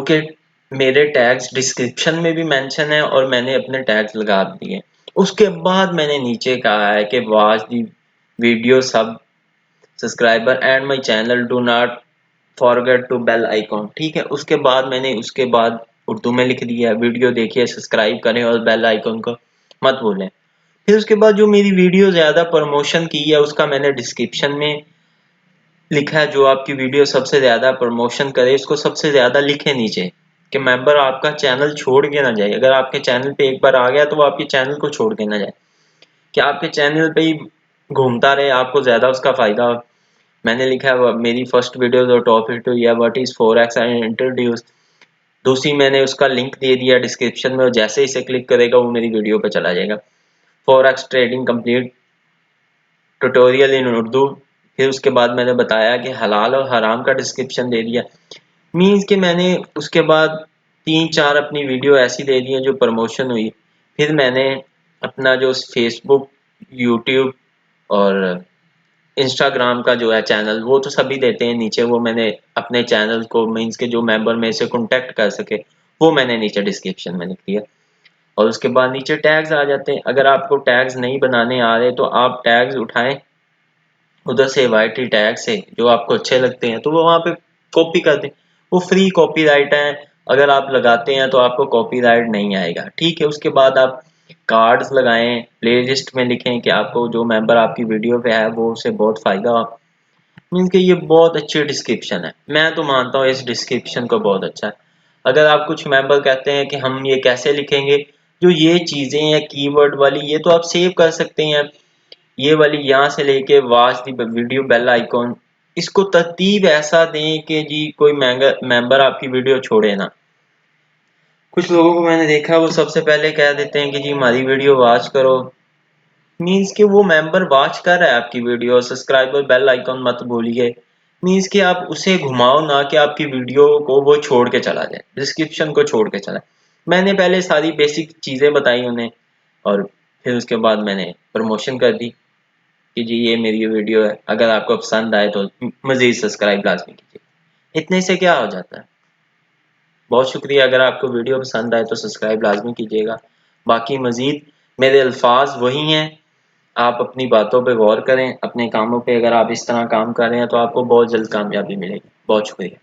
کہ میرے tags description میں بھی مینشن ہے اور میں نے اپنے ٹیگز لگا دیے. اس کے بعد میں نے نیچے کہا ہے کہ واچ دی ویڈیو سب subscriber and my channel do not forget to bell icon. ٹھیک ہے. اس کے بعد میں نے اس کے بعد اردو میں لکھ دیا ویڈیو دیکھیے سبسکرائب کریں اور بیل آئیکن کو مت بھولیں. پھر اس کے بعد جو میری ویڈیو زیادہ پروموشن کی ہے اس کا میں نے ڈسکرپشن میں لکھا ہے. جو آپ کی ویڈیو سب سے زیادہ پروموشن کرے اس کو سب سے زیادہ لکھے نیچے کہ ممبر آپ کا چینل چھوڑ کے نہ جائے. اگر آپ کے چینل پہ ایک بار آ گیا تو وہ آپ کے چینل کو چھوڑ کے نہ جائے, کہ آپ کے چینل پہ ہی گھومتا رہے, آپ کو زیادہ اس کا فائدہ ہو. میں نے لکھا ہے میری فرسٹ ویڈیو جو ٹاپ ہٹ ہوئی ہے what is forex and introduce. دوسری میں نے اس کا لنک دے دیا ڈسکرپشن میں, اور جیسے ہی اسے کلک کرے گا وہ میری ویڈیو پہ چلا جائے گا. فوریکس ٹریڈنگ کمپلیٹ ٹوٹوریل ان اردو. پھر اس کے بعد میں نے بتایا کہ حلال اور حرام کا ڈسکرپشن دے دیا. مینس کہ میں نے اس کے بعد 3-4 اپنی ویڈیو ایسی دے دی ہیں جو پروموشن ہوئی. پھر میں نے اپنا جو فیس بک, یوٹیوب اور انسٹاگرام کا جو ہے چینل وہ تو سبھی دیتے ہیں نیچے, وہ میں نے اپنے چینل کو مینس کے جو ممبر میں سے کانٹیکٹ کر سکے وہ میں نے نیچے ڈسکرپشن میں لکھ دیا. اور اس کے بعد نیچے ٹیگز آ جاتے ہیں. اگر آپ کو ٹیگز نہیں بنانے آ رہے تو آپ ٹیگز اٹھائیں ادھر سے وائی ٹی ٹیگ سے جو آپ کو اچھے لگتے ہیں تو وہ وہاں پہ کاپی کر دیں. وہ فری کاپی رائٹ ہے, اگر آپ لگاتے ہیں تو آپ کو کاپی رائٹ نہیں آئے گا. ٹھیک ہے. اس کے بعد آپ کارڈز لگائیں, پلے لسٹ میں لکھیں کہ آپ کو جو ممبر آپ کی ویڈیو پہ ہے وہ اسے بہت فائدہ ہو. مینس کہ یہ بہت اچھی ڈسکرپشن ہے, میں تو مانتا ہوں اس ڈسکرپشن کو بہت اچھا ہے. اگر آپ کچھ ممبر کہتے ہیں کہ ہم یہ کیسے لکھیں گے, جو یہ چیزیں ہیں کی ورڈ والی یہ تو آپ سیو کر سکتے ہیں. یہ والی یہاں سے لے کے watch the video bell icon, اس کو ترتیب ایسا دیں کہ جی کوئی ممبر آپ کی ویڈیو چھوڑے نا. کچھ لوگوں کو میں نے دیکھا وہ سب سے پہلے کہہ دیتے ہیں کہ جی ہماری ویڈیو واچ کرو. مینس کہ وہ ممبر واچ کر رہا ہے آپ کی ویڈیو, سبسکرائبر بیل آئیکن مت بھولیے. مینس کہ آپ اسے گھماؤ نہ کہ آپ کی ویڈیو کو وہ چھوڑ کے چلا جائے, ڈسکرپشن کو چھوڑ کے چلا. میں نے پہلے ساری بیسک چیزیں بتائی انہیں, اور پھر اس کے بعد میں نے پروموشن کر دی کہ جی یہ میری ویڈیو ہے, اگر آپ کو پسند آئے تو مزید سبسکرائب لازمی کیجیے. اتنے سے کیا ہو جاتا ہے. بہت شکریہ. اگر آپ کو ویڈیو پسند آئے تو سبسکرائب لازمی کیجیے گا. باقی مزید میرے الفاظ وہی ہیں, آپ اپنی باتوں پہ غور کریں, اپنے کاموں پہ اگر آپ اس طرح کام کر رہے ہیں تو آپ کو بہت جلد کامیابی ملے گی. بہت شکریہ.